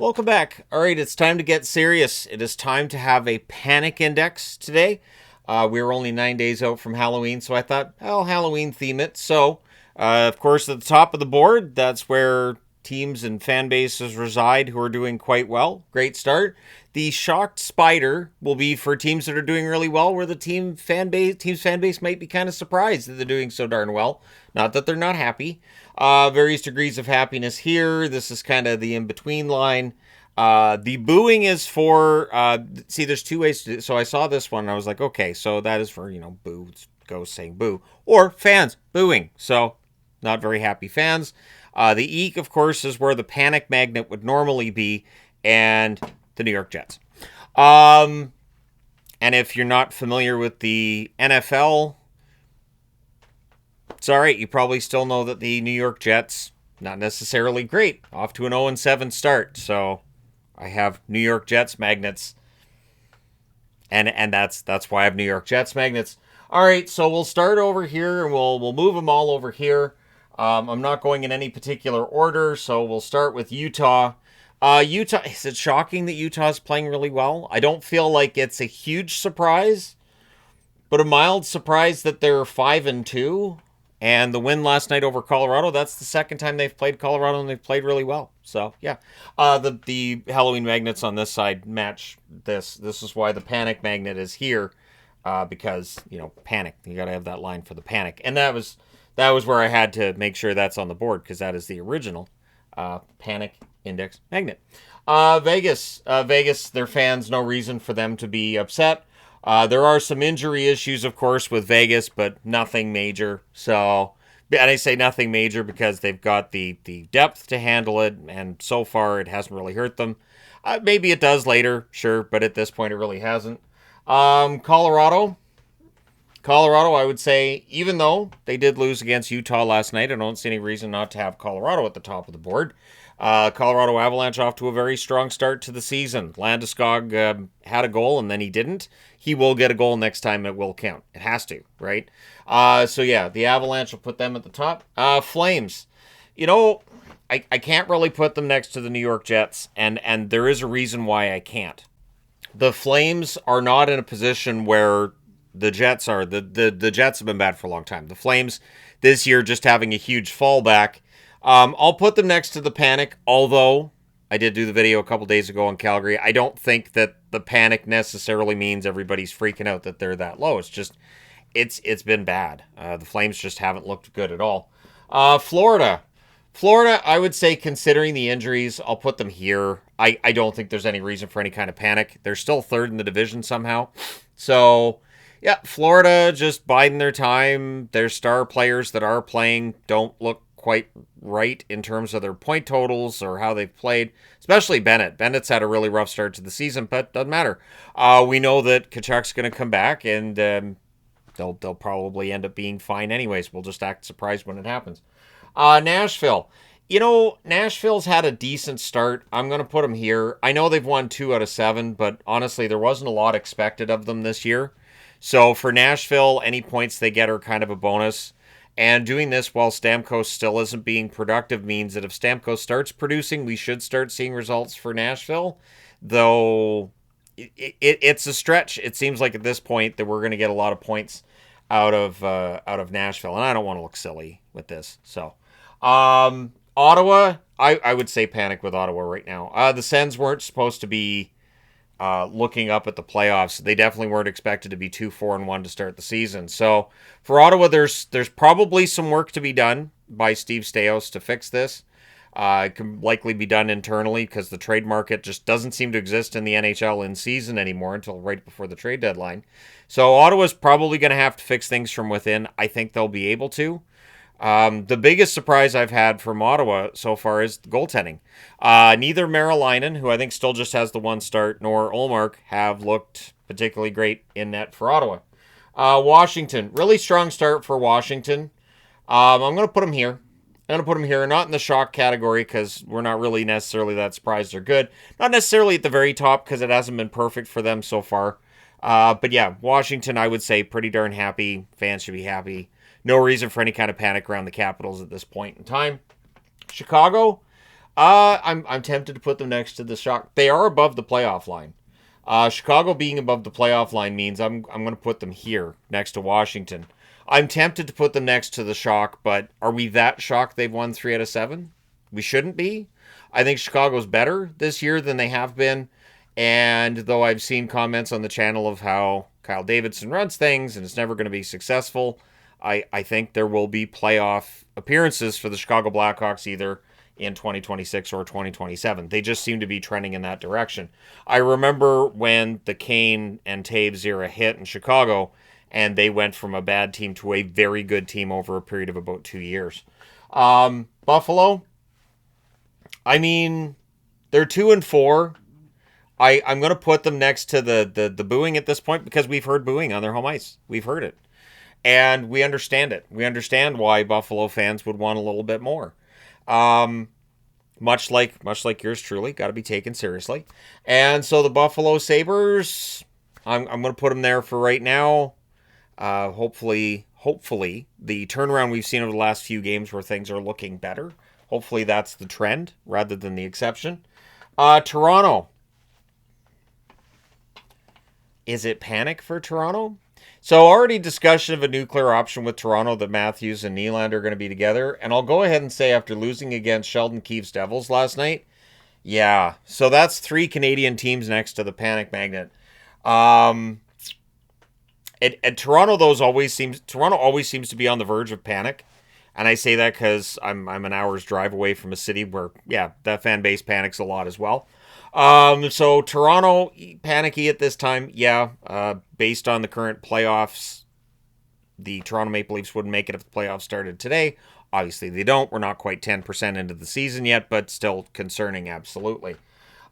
Welcome back. All right, it's time to get serious. It is time to have a panic index today. We were only 9 days out from Halloween, so I thought, I'll Halloween theme it. So, of course, at the top of the board, that's where teams and fan bases reside who are doing quite well. Great start. The shocked spider will be for teams that are doing really well, where the team's fan base might be kind of surprised that they're doing so darn well. Not that they're not happy. Various degrees of happiness here. This is kind of the in-between line. The booing is for, see, there's two ways to do it. So I saw this one and I was like, okay, so that is for, boo, ghosts saying boo. Or fans booing. So not very happy fans. The eek, of course, is where the panic magnet would normally be, and the New York Jets. And if you're not familiar with the NFL, it's all right. You probably still know that the New York Jets, not necessarily great, off to an 0-7 start. So I have New York Jets magnets, and that's why I have New York Jets magnets. All right, so we'll start over here, and we'll move them all over here. I'm not going in any particular order, so we'll start with Utah. Utah, is it shocking that Utah is playing really well? I don't feel like it's a huge surprise, but a mild surprise that they're 5-2. And the win last night over Colorado, that's the second time they've played Colorado, and they've played really well. So, yeah. The Halloween magnets on this side match this. This is why the panic magnet is here, because, panic. You got to have that line for the panic. And that was where I had to make sure that's on the board, because that is the original panic index magnet. Vegas, their fans, no reason for them to be upset. There are some injury issues, of course, with Vegas, but nothing major. So, and I say nothing major because they've got the depth to handle it, and so far it hasn't really hurt them. Maybe it does later, sure, but at this point it really hasn't. Colorado, I would say, even though they did lose against Utah last night, I don't see any reason not to have Colorado at the top of the board. Colorado Avalanche off to a very strong start to the season. Landeskog had a goal and then he didn't. He will get a goal next time. It will count. It has to, right? So yeah, the Avalanche will put them at the top. Flames. I can't really put them next to the New York Jets, and there is a reason why I can't. The Flames are not in a position where the Jets are. The Jets have been bad for a long time. The Flames this year just having a huge fallback. I'll put them next to the panic, although I did do the video a couple days ago in Calgary. I don't think that the panic necessarily means everybody's freaking out that they're that low. It's just, it's been bad. The Flames just haven't looked good at all. Florida, I would say, considering the injuries, I'll put them here. I don't think there's any reason for any kind of panic. They're still third in the division somehow. So, yeah, Florida just biding their time. Their star players that are playing don't look quite right in terms of their point totals or how they've played, especially Bennett. Bennett's had a really rough start to the season, but doesn't matter. We know that Tkachuk's going to come back, and they'll probably end up being fine anyways. We'll just act surprised when it happens. Nashville. Nashville's had a decent start. I'm going to put them here. I know they've won 2 out of 7, but honestly, there wasn't a lot expected of them this year. So for Nashville, any points they get are kind of a bonus. And doing this while Stamkos still isn't being productive means that if Stamkos starts producing, we should start seeing results for Nashville. Though it's a stretch. It seems like at this point that we're going to get a lot of points out of Nashville, and I don't want to look silly with this. So, Ottawa, I would say panic with Ottawa right now. The Sens weren't supposed to be looking up at the playoffs. They definitely weren't expected to be 2-4-1 to start the season. So for Ottawa, there's probably some work to be done by Steve Staios to fix this. It can likely be done internally because the trade market just doesn't seem to exist in the NHL in season anymore until right before the trade deadline. So Ottawa's probably going to have to fix things from within. I think they'll be able to. The biggest surprise I've had from Ottawa so far is the goaltending. Neither Marilainen, who I think still just has the one start, nor Ullmark have looked particularly great in net for Ottawa. Washington, really strong start for Washington. I'm going to put them here. Not in the shock category because we're not really necessarily that surprised they're good. Not necessarily at the very top because it hasn't been perfect for them so far. But yeah, Washington, I would say, pretty darn happy. Fans should be happy. No reason for any kind of panic around the Capitals at this point in time. Chicago, I'm tempted to put them next to the Shock. They are above the playoff line. Chicago being above the playoff line means I'm going to put them here next to Washington. I'm tempted to put them next to the Shock, but are we that shocked they've won 3 out of 7? We shouldn't be. I think Chicago's better this year than they have been. And though I've seen comments on the channel of how Kyle Davidson runs things and it's never going to be successful, I think there will be playoff appearances for the Chicago Blackhawks either in 2026 or 2027. They just seem to be trending in that direction. I remember when the Kane and Taves era hit in Chicago, and they went from a bad team to a very good team over a period of about 2 years. Buffalo, I mean, they're 2-4. I'm going to put them next to the booing at this point because we've heard booing on their home ice. We've heard it. And we understand it. We understand why Buffalo fans would want a little bit more. Much like yours truly, got to be taken seriously. And so the Buffalo Sabres, I'm going to put them there for right now. Hopefully, the turnaround we've seen over the last few games where things are looking better. Hopefully that's the trend rather than the exception. Toronto. Is it panic for Toronto? So already discussion of a nuclear option with Toronto that Matthews and Nylander are going to be together. And I'll go ahead and say after losing against Sheldon Keefe's Devils last night, yeah. So that's 3 Canadian teams next to the panic magnet. And Toronto always seems to be on the verge of panic. And I say that because I'm an hour's drive away from a city where, yeah, that fan base panics a lot as well. So Toronto panicky at this time, yeah. Based on the current playoffs, the Toronto Maple Leafs wouldn't make it if the playoffs started today. Obviously, they don't. We're not quite 10% into the season yet, but still concerning, absolutely.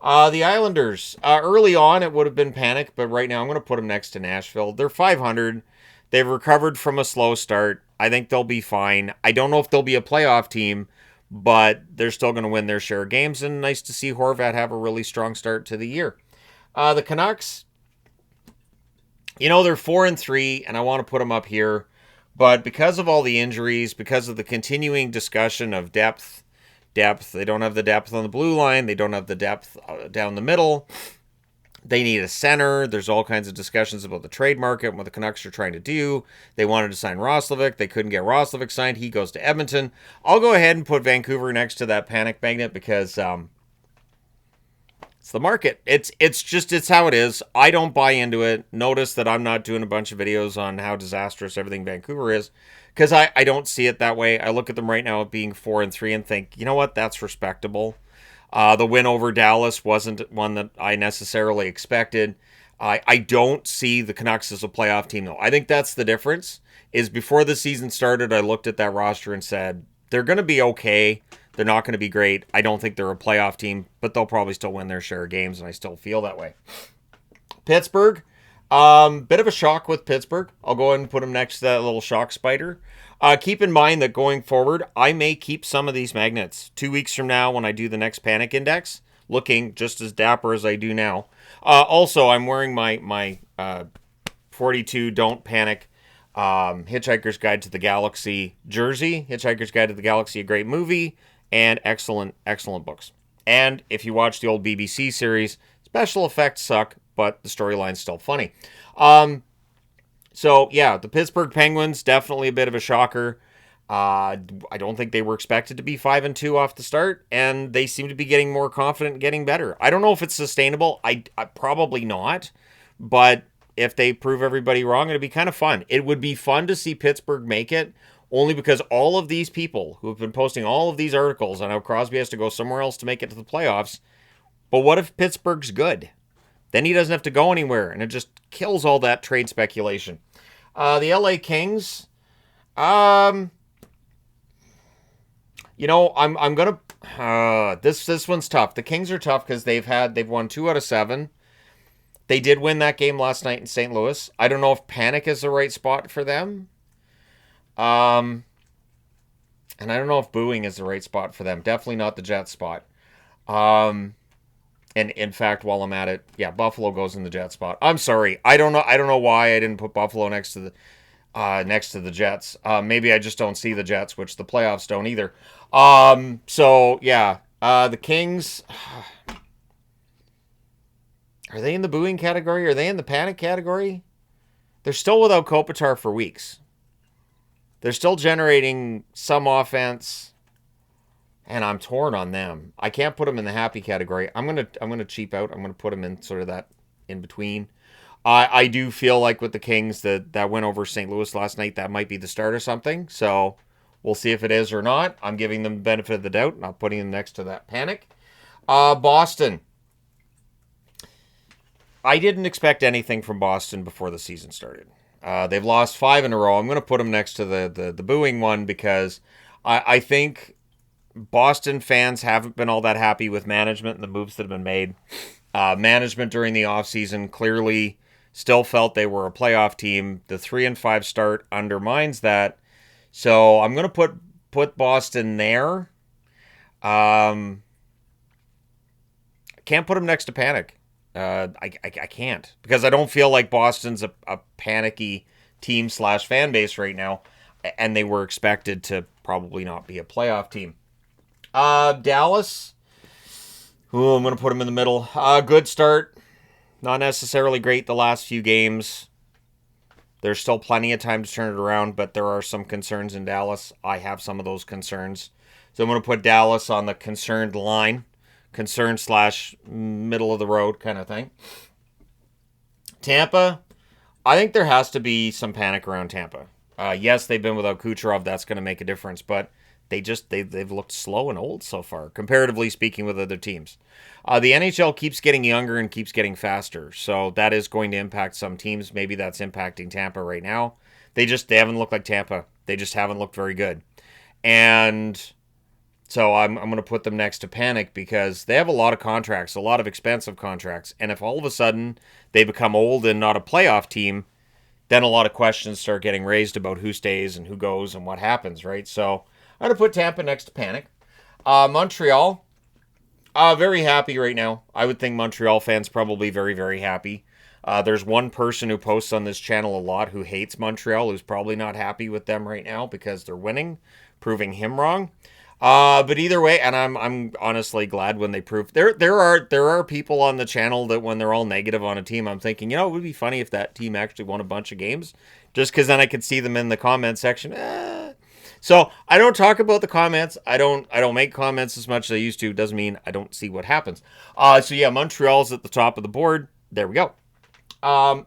The Islanders, early on, it would have been panic, but right now I'm going to put them next to Nashville. They're 500. They've recovered from a slow start. I think they'll be fine. I don't know if they'll be a playoff team, but they're still going to win their share of games, and nice to see Horvat have a really strong start to the year. The Canucks, they're 4-3, and I want to put them up here, but because of all the injuries, because of the continuing discussion of depth, they don't have the depth on the blue line, they don't have the depth down the middle. They need a center. There's all kinds of discussions about the trade market and what the Canucks are trying to do. They wanted to sign Roslovic. They couldn't get Roslovic signed. He goes to Edmonton. I'll go ahead and put Vancouver next to that panic magnet because it's the market. It's how it is. I don't buy into it. Notice that I'm not doing a bunch of videos on how disastrous everything Vancouver is because I don't see it that way. I look at them right now at being 4-3 and think, you know what? That's respectable. The win over Dallas wasn't one that I necessarily expected. I don't see the Canucks as a playoff team, though. I think that's the difference, is before the season started, I looked at that roster and said, they're going to be okay. They're not going to be great. I don't think they're a playoff team, but they'll probably still win their share of games, and I still feel that way. Pittsburgh, bit of a shock with Pittsburgh. I'll go ahead and put them next to that little shock spider. Keep in mind that going forward, I may keep some of these magnets. 2 weeks from now, when I do the next panic index, looking just as dapper as I do now. Also, I'm wearing my 42 Don't Panic Hitchhiker's Guide to the Galaxy jersey. Hitchhiker's Guide to the Galaxy, a great movie, and excellent books. And if you watch the old BBC series, special effects suck, but the storyline's still funny. So, yeah, the Pittsburgh Penguins, definitely a bit of a shocker. I don't think they were expected to be 5-2 off the start, and they seem to be getting more confident and getting better. I don't know if it's sustainable. I probably not, but if they prove everybody wrong, it'd be kind of fun. It would be fun to see Pittsburgh make it, only because all of these people who have been posting all of these articles on how Crosby has to go somewhere else to make it to the playoffs, but what if Pittsburgh's good? Then he doesn't have to go anywhere, and it just kills all that trade speculation. The LA Kings, I'm gonna. This one's tough. The Kings are tough because they've won 2 out of 7. They did win that game last night in St. Louis. I don't know if panic is the right spot for them. And I don't know if booing is the right spot for them. Definitely not the Jets spot. And in fact, while I'm at it, yeah, Buffalo goes in the Jet spot. I'm sorry. I don't know why I didn't put Buffalo next to the Jets. Maybe I just don't see the Jets, which the playoffs don't either. So yeah, The Kings, are they in the booing category? Are they in the panic category? They're still without Kopitar for weeks. They're still generating some offense, and I'm torn on them. I can't put them in the happy category. I'm gonna cheap out. I'm gonna put them in sort of that in between. I do feel like with the Kings that win over St. Louis last night, that might be the start of something. So we'll see if it is or not. I'm giving them the benefit of the doubt, not putting them next to that panic. Boston. I didn't expect anything from Boston before the season started. They've lost 5 in a row. I'm going to put them next to the booing one because I think Boston fans haven't been all that happy with management and the moves that have been made. Management during the offseason clearly still felt they were a playoff team. The 3-5 start undermines that. So I'm going to put Boston there. Can't put them next to panic. I can't because I don't feel like Boston's a panicky team / fan base right now, and they were expected to probably not be a playoff team. Dallas. Ooh, I'm going to put them in the middle. Good start. Not necessarily great the last few games. There's still plenty of time to turn it around, but there are some concerns in Dallas. I have some of those concerns. So I'm going to put Dallas on the concerned line. Concern / middle of the road kind of thing. Tampa, I think there has to be some panic around Tampa. Yes, they've been without Kucherov. That's going to make a difference, but they've looked slow and old so far, comparatively speaking with other teams. The NHL keeps getting younger and keeps getting faster, so that is going to impact some teams. Maybe that's impacting Tampa right now. They haven't looked like Tampa. They just haven't looked very good. And so I'm going to put them next to panic because they have a lot of contracts, a lot of expensive contracts. And if all of a sudden they become old and not a playoff team, then a lot of questions start getting raised about who stays and who goes and what happens, right? So I'm going to put Tampa next to panic. Montreal, very happy right now. I would think Montreal fans probably very, very happy. There's one person who posts on this channel a lot who hates Montreal, who's probably not happy with them right now because they're winning, proving him wrong. But either way, and I'm honestly glad when they prove there are people on the channel that when they're all negative on a team, I'm thinking, it would be funny if that team actually won a bunch of games, just because then I could see them in the comment section. So I don't talk about the comments. I don't make comments as much as I used to. Doesn't mean I don't see what happens. So yeah, Montreal's at the top of the board. There we go.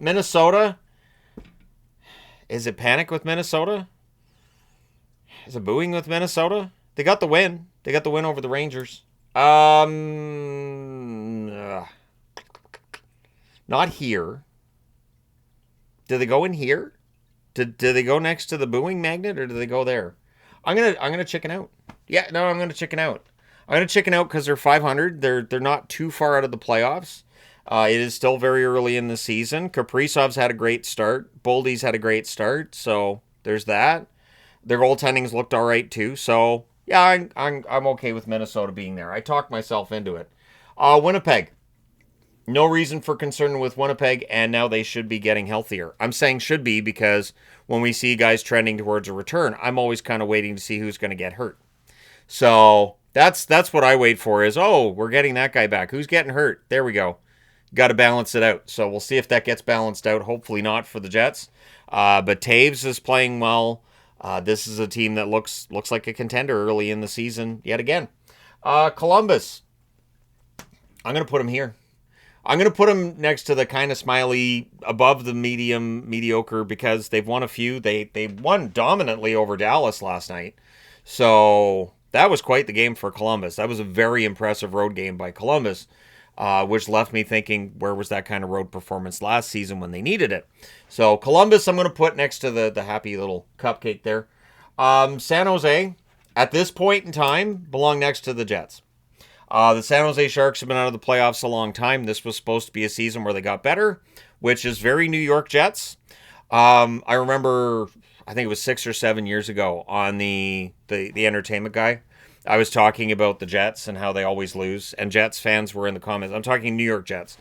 Minnesota. Is it panic with Minnesota? Is it booing with Minnesota? They got the win. They got the win over the Rangers. Not here. Do they go in here? Do they go next to the booing magnet or do they go there? I'm gonna chicken out. Yeah, no, I'm gonna chicken out. I'm gonna chicken out because they're 500. They're not too far out of the playoffs. It is still very early in the season. Kaprizov's had a great start. Boldy's had a great start. So there's that. Their goaltending's looked all right too. So yeah, I'm okay with Minnesota being there. I talked myself into it. Winnipeg. No reason for concern with Winnipeg, and now they should be getting healthier. I'm saying should be because when we see guys trending towards a return, I'm always kind of waiting to see who's going to get hurt. So that's what I wait for is, we're getting that guy back. Who's getting hurt? There we go. Got to balance it out. So we'll see if that gets balanced out. Hopefully not for the Jets. But Taves is playing well. This is a team that looks like a contender early in the season yet again. Columbus. I'm going to put them here. I'm going to put them next to the kind of smiley, above the medium, mediocre, because they've won a few. They won dominantly over Dallas last night. So that was quite the game for Columbus. That was a very impressive road game by Columbus, which left me thinking, where was that kind of road performance last season when they needed it? So Columbus, I'm going to put next to the happy little cupcake there. San Jose, at this point in time, belong next to the Jets. The San Jose Sharks have been out of the playoffs a long time. This was supposed to be a season where they got better, which is very New York Jets. I remember, I think it was 6 or 7 years ago on the Entertainment Guy. I was talking about the Jets and how they always lose, and Jets fans were in the comments. I'm talking New York Jets.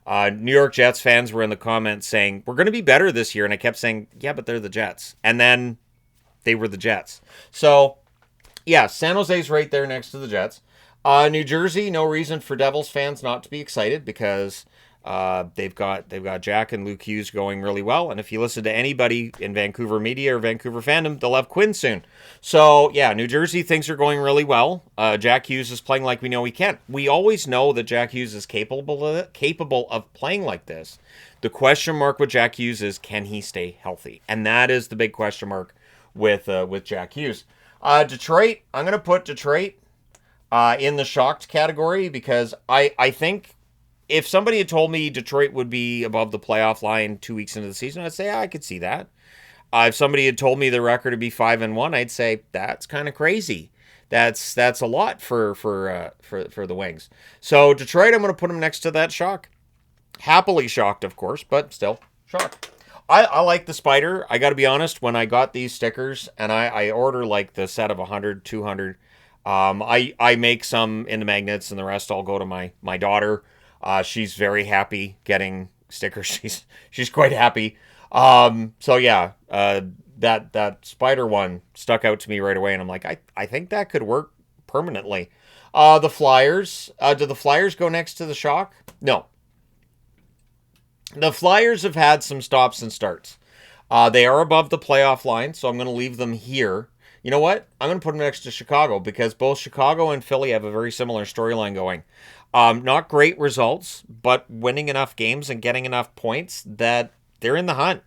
New York Jets fans were in the comments saying, we're going to be better this year. And I kept saying, yeah, but they're the Jets. And then they were the Jets. So, yeah, San Jose's right there next to the Jets. New Jersey, no reason for Devils fans not to be excited because they've got Jack and Luke Hughes going really well, and if you listen to anybody in Vancouver media or Vancouver fandom, they'll have Quinn soon. So yeah, New Jersey things are going really well. Jack Hughes is playing like we know he can. We always know that Jack Hughes is capable of playing like this. The question mark with Jack Hughes is, can he stay healthy? And that is the big question mark with Jack Hughes. Detroit, I'm going to put Detroit in the shocked category because I think if somebody had told me Detroit would be above the playoff line 2 weeks into the season, I'd say, yeah, I could see that. If somebody had told me the record would be 5-1, I'd say that's kind of crazy. That's a lot for the Wings. So Detroit, I'm going to put them next to that shock. Happily shocked, of course, but still shocked. I like the spider. I got to be honest, when I got these stickers, and I order like the set of 100, 200, I make some into magnets, and the rest I'll go to my daughter. She's very happy getting stickers. She's quite happy. So yeah, that spider one stuck out to me right away, and I'm like, I think that could work permanently. The Flyers. Do the Flyers go next to the shock? No. The Flyers have had some stops and starts. They are above the playoff line, so I'm going to leave them here. You know what? I'm going to put them next to Chicago because both Chicago and Philly have a very similar storyline going. Not great results, but winning enough games and getting enough points that they're in the hunt.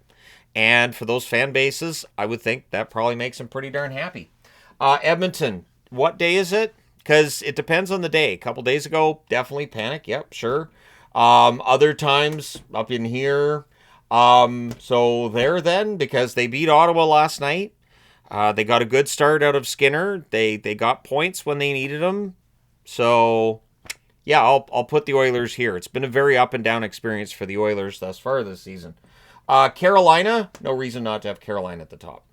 And for those fan bases, I would think that probably makes them pretty darn happy. Edmonton, what day is it? Because it depends on the day. A couple days ago, definitely panic. Yep, sure. Other times up in here. So there then, because they beat Ottawa last night. They got a good start out of Skinner. They got points when they needed them. So yeah, I'll put the Oilers here. It's been a very up and down experience for the Oilers thus far this season. Carolina, no reason not to have Carolina at the top.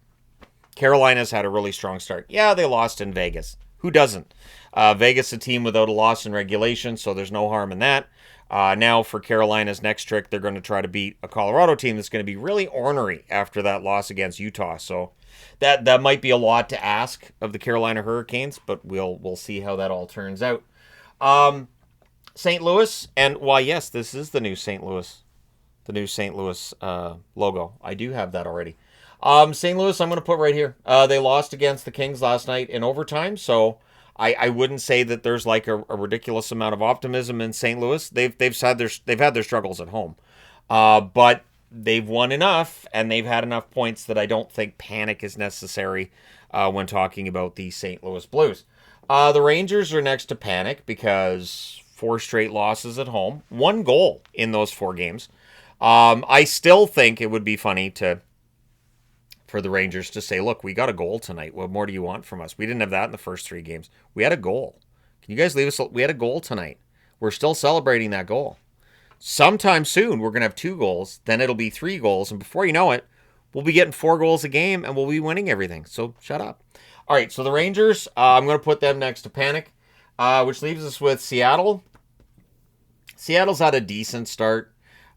Carolina's had a really strong start. Yeah, they lost in Vegas. Who doesn't? Vegas, a team without a loss in regulation, so there's no harm in that. Now for Carolina's next trick, they're going to try to beat a Colorado team that's going to be really ornery after that loss against Utah. So that might be a lot to ask of the Carolina Hurricanes, but we'll see how that all turns out. St. Louis, and why yes, this is the new St. Louis logo. I do have that already. St. Louis, I'm going to put right here. They lost against the Kings last night in overtime, so I wouldn't say that there's like a ridiculous amount of optimism in St. Louis. They've had their struggles at home, but they've won enough and they've had enough points that I don't think panic is necessary when talking about the St. Louis Blues. The Rangers are next to panic because 4 straight losses at home, 1 goal in those 4 games. I still think it would be funny for the Rangers to say, look, we got a goal tonight. What more do you want from us? We didn't have that in the first 3 games. We had a goal. Can you guys leave us? We had a goal tonight. We're still celebrating that goal. Sometime soon, we're going to have 2 goals. Then it'll be 3 goals. And before you know it, we'll be getting 4 goals a game and we'll be winning everything. So shut up. All right, so the Rangers, I'm going to put them next to panic, which leaves us with Seattle. Seattle's had a decent start.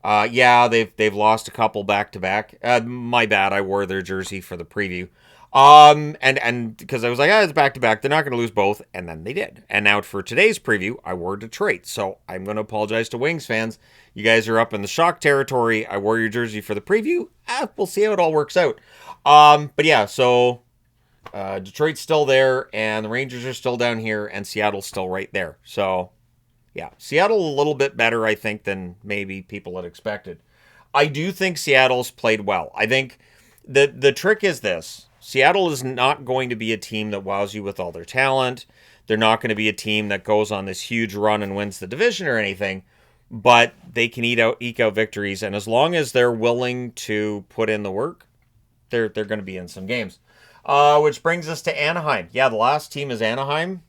Yeah, they've lost a couple back to back. My bad, I wore their jersey for the preview. And because I was like, it's back to back, they're not going to lose both, and then they did. And now for today's preview, I wore Detroit. So I'm going to apologize to Wings fans. You guys are up in the shock territory. I wore your jersey for the preview. We'll see how it all works out. But yeah, so Detroit's still there, and the Rangers are still down here, and Seattle's still right there. So yeah, Seattle a little bit better, I think, than maybe people had expected. I do think Seattle's played well. I think the trick is this. Seattle is not going to be a team that wows you with all their talent. They're not going to be a team that goes on this huge run and wins the division or anything, but they can eke out victories, and as long as they're willing to put in the work, they're going to be in some games. Which brings us to Anaheim. Yeah, the last team is Anaheim.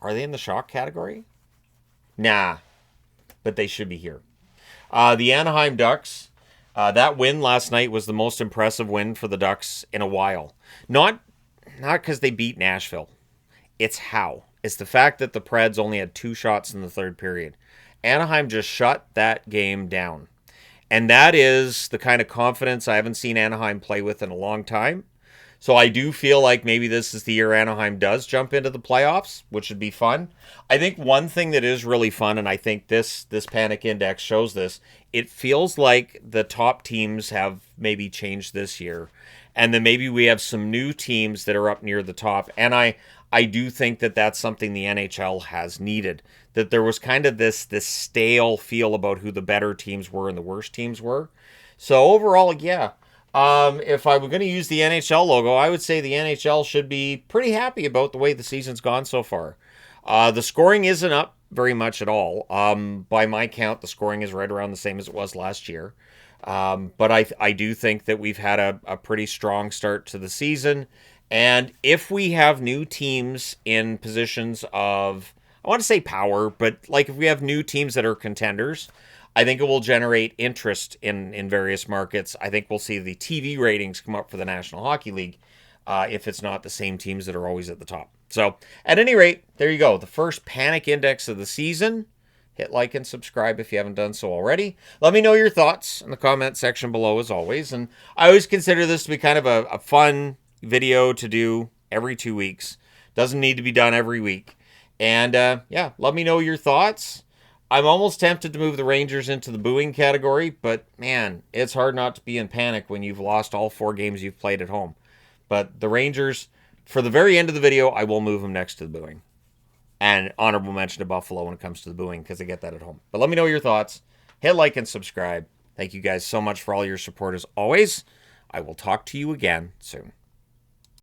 Are they in the shock category? Nah, but they should be here. The Anaheim Ducks, that win last night was the most impressive win for the Ducks in a while. Not because they beat Nashville. It's how. It's the fact that the Preds only had 2 shots in the third period. Anaheim just shut that game down. And that is the kind of confidence I haven't seen Anaheim play with in a long time. So I do feel like maybe this is the year Anaheim does jump into the playoffs, which would be fun. I think one thing that is really fun, and I think this panic index shows this, it feels like the top teams have maybe changed this year. And then maybe we have some new teams that are up near the top. And I do think that that's something the NHL has needed. That there was kind of this stale feel about who the better teams were and the worst teams were. So overall, yeah. If I were going to use the NHL logo, I would say the NHL should be pretty happy about the way the season's gone so far. The scoring isn't up very much at all. By my count, the scoring is right around the same as it was last year. But I do think that we've had a pretty strong start to the season. And if we have new teams in positions of, I want to say power, but like if we have new teams that are contenders, I think it will generate interest in various markets. I think we'll see the TV ratings come up for the National Hockey League if it's not the same teams that are always at the top. So, at any rate, there you go. The first panic index of the season. Hit like and subscribe if you haven't done so already. Let me know your thoughts in the comment section below, as always. And I always consider this to be kind of a fun video to do every 2 weeks. Doesn't need to be done every week. And yeah, let me know your thoughts. I'm almost tempted to move the Rangers into the booing category, but man, it's hard not to be in panic when you've lost all 4 games you've played at home. But the Rangers, for the very end of the video, I will move them next to the booing. And honorable mention to Buffalo when it comes to the booing, because I get that at home. But let me know your thoughts. Hit like and subscribe. Thank you guys so much for all your support as always. I will talk to you again soon.